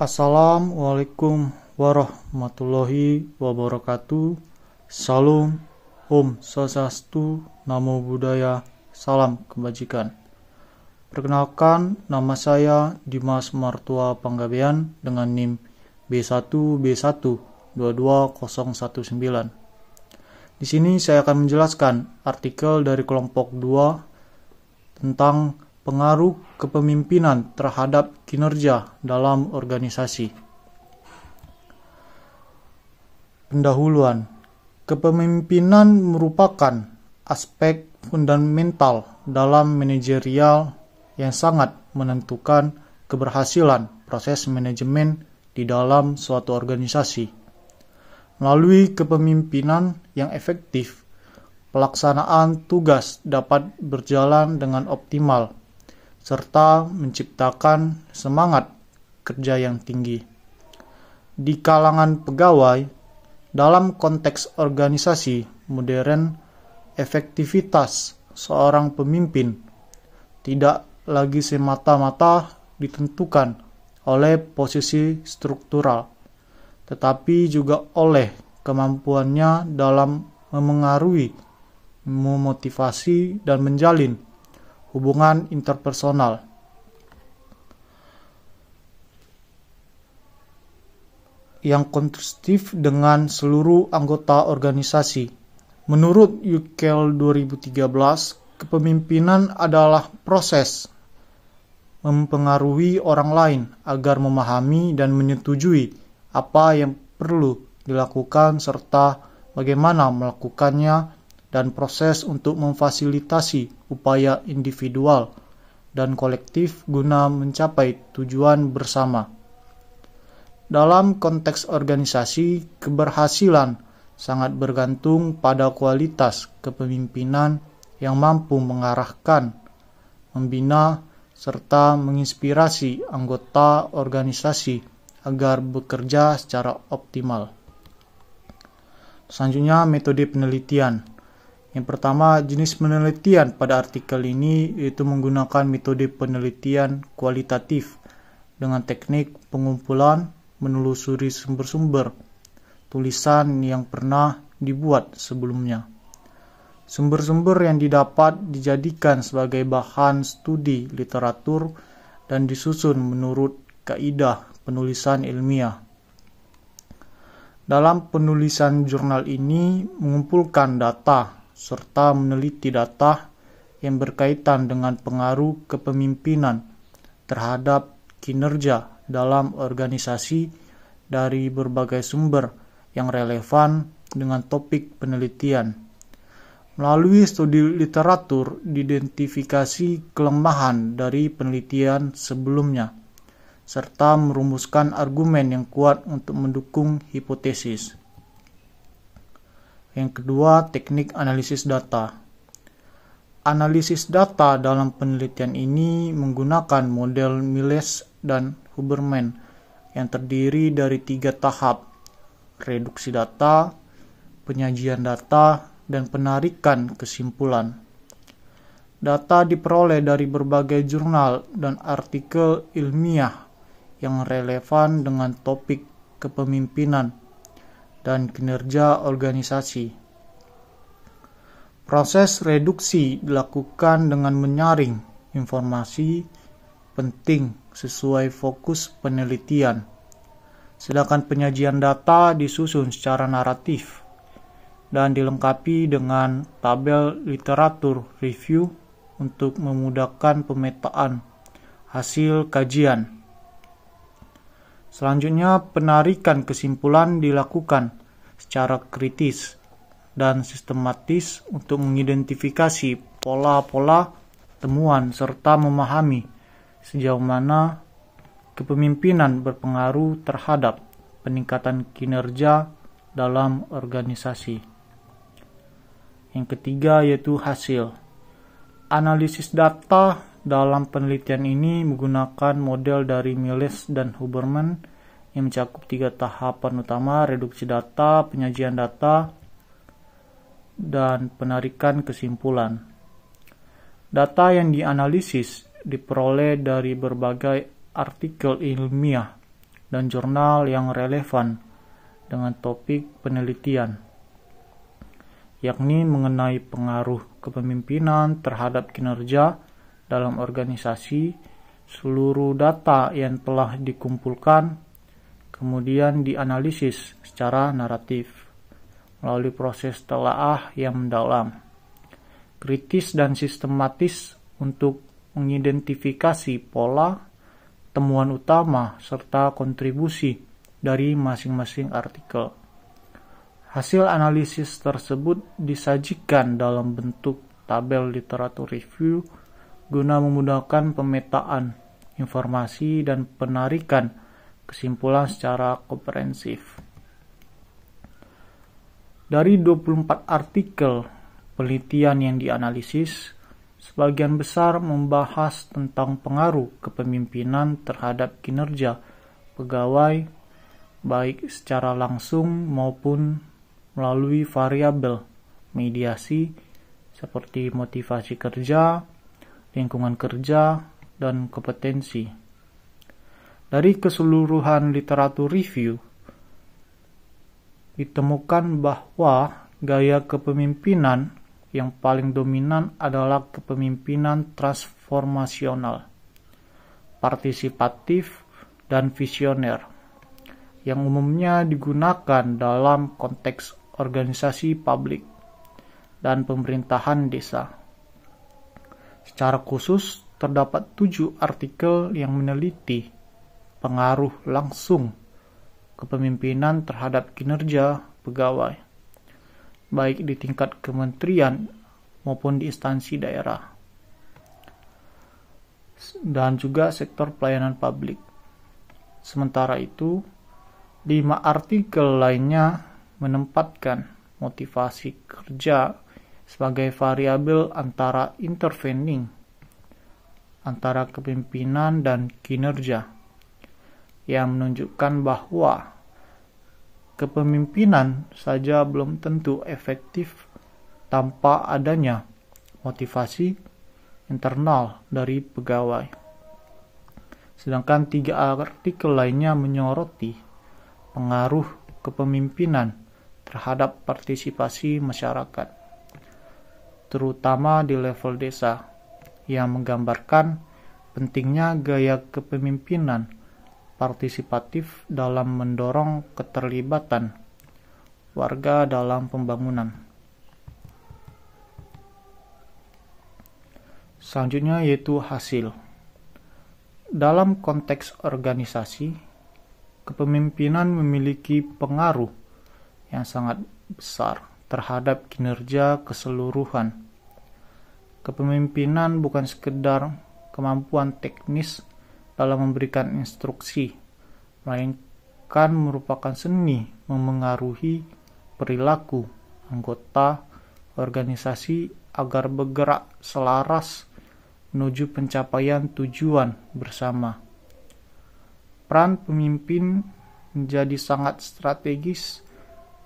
Assalamualaikum warahmatullahi wabarakatuh. Salam, Om Swastiastu, Namo Buddhaya, Salam Kebajikan. Perkenalkan, nama saya Dimas Martua Panggabean dengan NIM B1B1-22019. Di sini saya akan menjelaskan artikel dari kelompok 2 tentang pengaruh kepemimpinan terhadap kinerja dalam organisasi. Pendahuluan. Kepemimpinan merupakan aspek fundamental dalam manajerial yang sangat menentukan keberhasilan proses manajemen di dalam suatu organisasi. Melalui kepemimpinan yang efektif, pelaksanaan tugas dapat berjalan dengan optimal serta menciptakan semangat kerja yang tinggi. Di kalangan pegawai, dalam konteks organisasi modern, efektivitas seorang pemimpin tidak lagi semata-mata ditentukan oleh posisi struktural, tetapi juga oleh kemampuannya dalam memengaruhi, memotivasi, dan menjalin hubungan interpersonal. Yang konstruktif dengan seluruh anggota organisasi. Menurut UCAL 2013, kepemimpinan adalah proses mempengaruhi orang lain agar memahami dan menyetujui apa yang perlu dilakukan serta bagaimana melakukannya, dan proses untuk memfasilitasi upaya individual dan kolektif guna mencapai tujuan bersama. Dalam konteks organisasi, keberhasilan sangat bergantung pada kualitas kepemimpinan yang mampu mengarahkan, membina, serta menginspirasi anggota organisasi agar bekerja secara optimal. Selanjutnya, metode penelitian. Yang pertama, jenis penelitian pada artikel ini yaitu menggunakan metode penelitian kualitatif dengan teknik pengumpulan, menelusuri sumber-sumber tulisan yang pernah dibuat sebelumnya. Sumber-sumber yang didapat dijadikan sebagai bahan studi literatur dan disusun menurut kaidah penulisan ilmiah. Dalam penulisan jurnal ini mengumpulkan data serta meneliti data yang berkaitan dengan pengaruh kepemimpinan terhadap kinerja dalam organisasi dari berbagai sumber yang relevan dengan topik penelitian. Melalui studi literatur, diidentifikasi kelemahan dari penelitian sebelumnya, serta merumuskan argumen yang kuat untuk mendukung hipotesis. Yang kedua, teknik analisis data. Analisis data dalam penelitian ini menggunakan model Miles dan Huberman yang terdiri dari 3 tahap: reduksi data, penyajian data, dan penarikan kesimpulan. Data diperoleh dari berbagai jurnal dan artikel ilmiah yang relevan dengan topik kepemimpinan dan kinerja organisasi. Proses reduksi dilakukan dengan menyaring informasi penting sesuai fokus penelitian, sedangkan penyajian data disusun secara naratif dan dilengkapi dengan tabel literatur review untuk memudahkan pemetaan hasil kajian. Selanjutnya, penarikan kesimpulan dilakukan secara kritis dan sistematis untuk mengidentifikasi pola-pola temuan serta memahami sejauh mana kepemimpinan berpengaruh terhadap peningkatan kinerja dalam organisasi. Yang ketiga yaitu hasil. Analisis data dalam penelitian ini menggunakan model dari Miles dan Huberman yang mencakup 3 tahapan utama: reduksi data, penyajian data, dan penarikan kesimpulan. Data yang dianalisis diperoleh dari berbagai artikel ilmiah dan jurnal yang relevan dengan topik penelitian, yakni mengenai pengaruh kepemimpinan terhadap kinerja dalam organisasi. Seluruh data yang telah dikumpulkan kemudian dianalisis secara naratif melalui proses telaah yang mendalam, kritis dan sistematis untuk mengidentifikasi pola, temuan utama, serta kontribusi dari masing-masing artikel. Hasil analisis tersebut disajikan dalam bentuk tabel literatur review guna memudahkan pemetaan informasi dan penarikan kesimpulan secara komprehensif. Dari 24 artikel penelitian yang dianalisis, sebagian besar membahas tentang pengaruh kepemimpinan terhadap kinerja pegawai, baik secara langsung maupun melalui variabel mediasi seperti motivasi kerja, lingkungan kerja, dan kompetensi. Dari keseluruhan literatur review, ditemukan bahwa gaya kepemimpinan yang paling dominan adalah kepemimpinan transformasional, partisipatif, dan visioner, yang umumnya digunakan dalam konteks organisasi publik dan pemerintahan desa. Secara khusus, terdapat 7 artikel yang meneliti pengaruh langsung kepemimpinan terhadap kinerja pegawai, baik di tingkat kementerian maupun di instansi daerah, dan juga sektor pelayanan publik. Sementara itu, 5 artikel lainnya menempatkan motivasi kerja sebagai variabel antara intervening antara kepemimpinan dan kinerja, yang menunjukkan bahwa kepemimpinan saja belum tentu efektif tanpa adanya motivasi internal dari pegawai. Sedangkan 3 artikel lainnya menyoroti pengaruh kepemimpinan terhadap partisipasi masyarakat, terutama di level desa, yang menggambarkan pentingnya gaya kepemimpinan partisipatif dalam mendorong keterlibatan warga dalam pembangunan. Selanjutnya yaitu hasil. Dalam konteks organisasi, kepemimpinan memiliki pengaruh yang sangat besar terhadap kinerja keseluruhan. Kepemimpinan bukan sekedar kemampuan teknis dalam memberikan instruksi, melainkan merupakan seni memengaruhi perilaku anggota organisasi agar bergerak selaras menuju pencapaian tujuan bersama. Peran pemimpin menjadi sangat strategis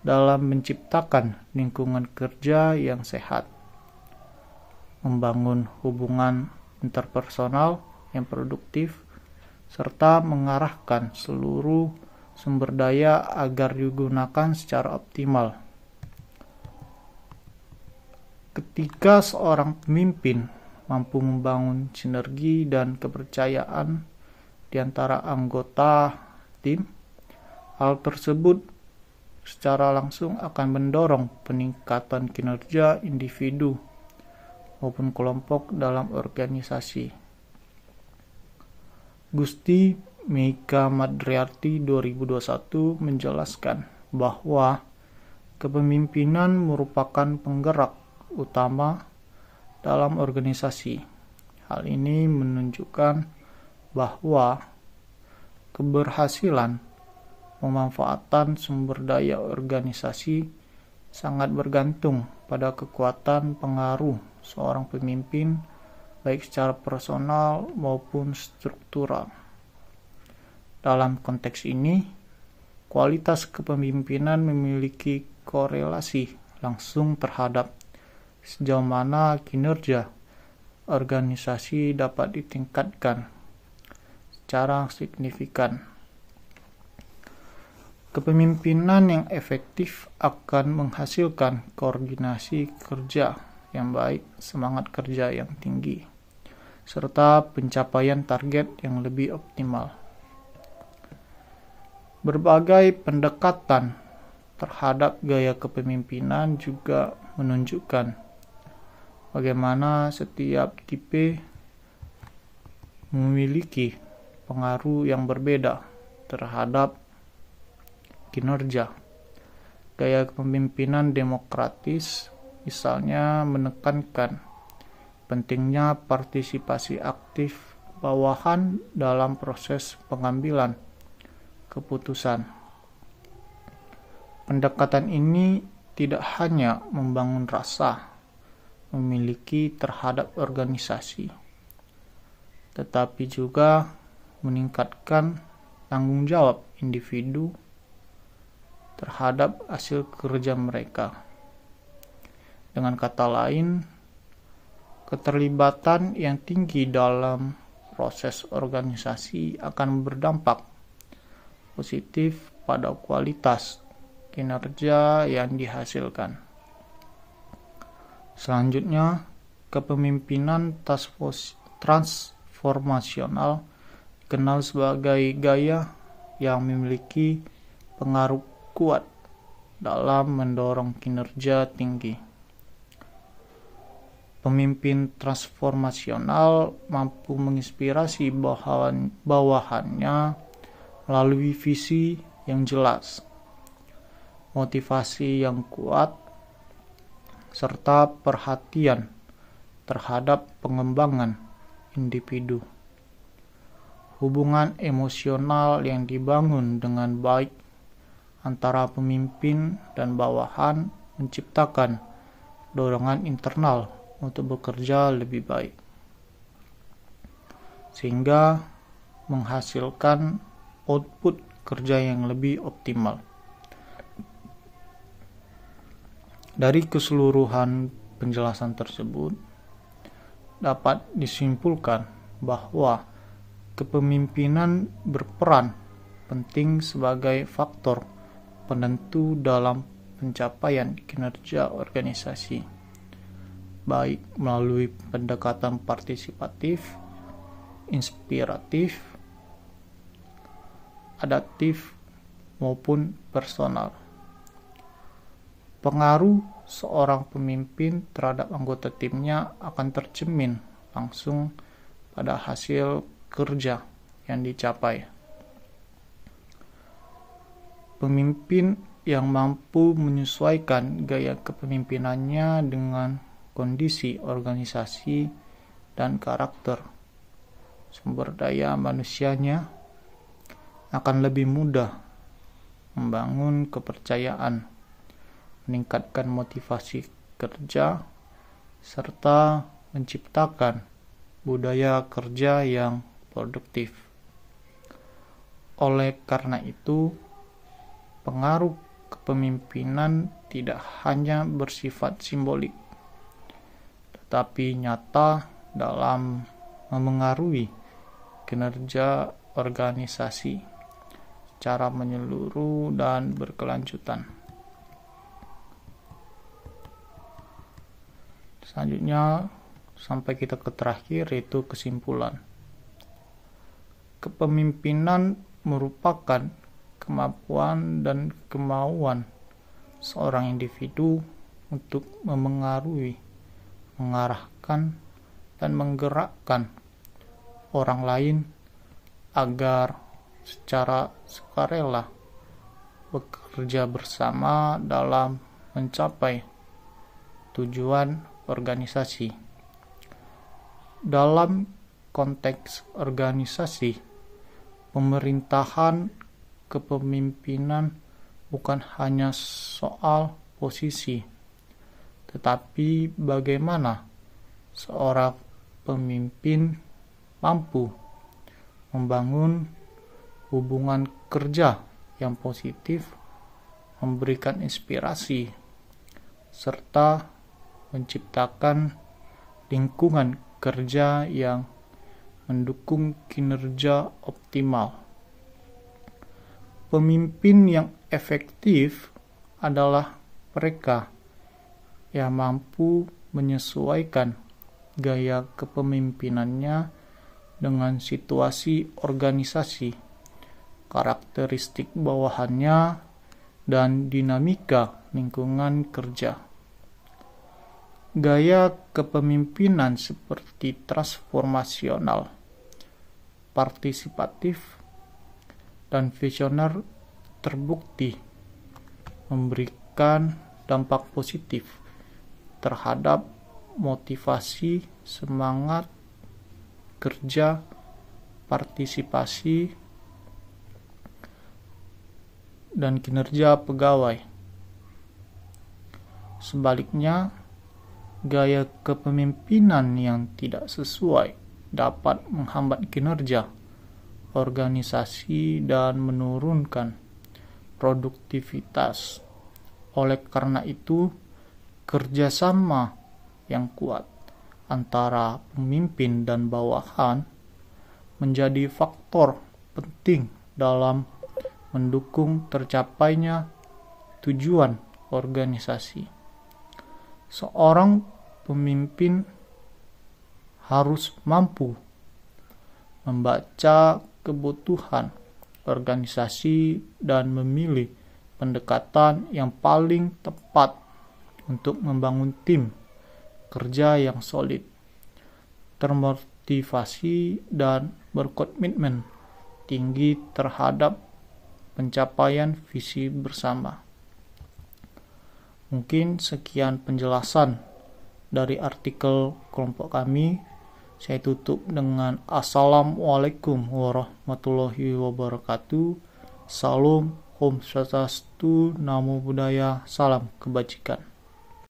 dalam menciptakan lingkungan kerja yang sehat, membangun hubungan interpersonal yang produktif, serta mengarahkan seluruh sumber daya agar digunakan secara optimal. Ketika seorang pemimpin mampu membangun sinergi dan kepercayaan di antara anggota tim, hal tersebut secara langsung akan mendorong peningkatan kinerja individu maupun kelompok dalam organisasi. Gusti Meika Madriarti 2021 menjelaskan bahwa kepemimpinan merupakan penggerak utama dalam organisasi. Hal ini menunjukkan bahwa keberhasilan pemanfaatan sumber daya organisasi sangat bergantung pada kekuatan pengaruh seorang pemimpin, baik secara personal maupun struktural. Dalam konteks ini, kualitas kepemimpinan memiliki korelasi langsung terhadap sejauh mana kinerja organisasi dapat ditingkatkan secara signifikan. Kepemimpinan yang efektif akan menghasilkan koordinasi kerja yang baik, semangat kerja yang tinggi, serta pencapaian target yang lebih optimal. Berbagai pendekatan terhadap gaya kepemimpinan juga menunjukkan bagaimana setiap tipe memiliki pengaruh yang berbeda terhadap kinerja. Gaya kepemimpinan demokratis misalnya menekankan pentingnya partisipasi aktif bawahan dalam proses pengambilan keputusan. Pendekatan ini tidak hanya membangun rasa memiliki terhadap organisasi, tetapi juga meningkatkan tanggung jawab individu terhadap hasil kerja mereka. Dengan kata lain, keterlibatan yang tinggi dalam proses organisasi akan berdampak positif pada kualitas kinerja yang dihasilkan. Selanjutnya, kepemimpinan transformasional dikenal sebagai gaya yang memiliki pengaruh kuat dalam mendorong kinerja tinggi. Pemimpin transformasional mampu menginspirasi bawahannya melalui visi yang jelas, motivasi yang kuat, serta perhatian terhadap pengembangan individu. Hubungan emosional yang dibangun dengan baik antara pemimpin dan bawahan menciptakan dorongan internal untuk bekerja lebih baik, sehingga menghasilkan output kerja yang lebih optimal. Dari keseluruhan penjelasan tersebut, dapat disimpulkan bahwa kepemimpinan berperan penting sebagai faktor penentu dalam pencapaian kinerja organisasi, baik melalui pendekatan partisipatif, inspiratif, adaptif, maupun personal. Pengaruh seorang pemimpin terhadap anggota timnya akan tercermin langsung pada hasil kerja yang dicapai. Pemimpin yang mampu menyesuaikan gaya kepemimpinannya dengan kondisi organisasi dan karakter sumber daya manusianya akan lebih mudah membangun kepercayaan, meningkatkan motivasi kerja, serta menciptakan budaya kerja yang produktif. Oleh karena itu, pengaruh kepemimpinan tidak hanya bersifat simbolik, tetapi nyata dalam memengaruhi kinerja organisasi secara menyeluruh dan berkelanjutan. Selanjutnya, sampai kita ke terakhir, yaitu kesimpulan. Kepemimpinan merupakan kemampuan dan kemauan seorang individu untuk memengaruhi, mengarahkan, dan menggerakkan orang lain agar secara sukarela bekerja bersama dalam mencapai tujuan organisasi. Dalam konteks organisasi, pemerintahan kepemimpinan bukan hanya soal posisi, tetapi bagaimana seorang pemimpin mampu membangun hubungan kerja yang positif, memberikan inspirasi, serta menciptakan lingkungan kerja yang mendukung kinerja optimal. Pemimpin yang efektif adalah mereka yang mampu menyesuaikan gaya kepemimpinannya dengan situasi organisasi, karakteristik bawahannya, dan dinamika lingkungan kerja. Gaya kepemimpinan seperti transformasional, partisipatif, dan visioner terbukti memberikan dampak positif terhadap motivasi, semangat kerja, partisipasi, dan kinerja pegawai. Sebaliknya, gaya kepemimpinan yang tidak sesuai dapat menghambat kinerja organisasi dan menurunkan produktivitas. Oleh karena itu, kerjasama yang kuat antara pemimpin dan bawahan menjadi faktor penting dalam mendukung tercapainya tujuan organisasi. Seorang pemimpin harus mampu membaca kebutuhan organisasi dan memilih pendekatan yang paling tepat untuk membangun tim kerja yang solid, termotivasi, dan berkomitmen tinggi terhadap pencapaian visi bersama. Mungkin sekian penjelasan dari artikel kelompok kami. Saya tutup dengan Assalamualaikum warahmatullahi wabarakatuh. Salam, Om Swastiastu, Namo Buddhaya, salam kebajikan.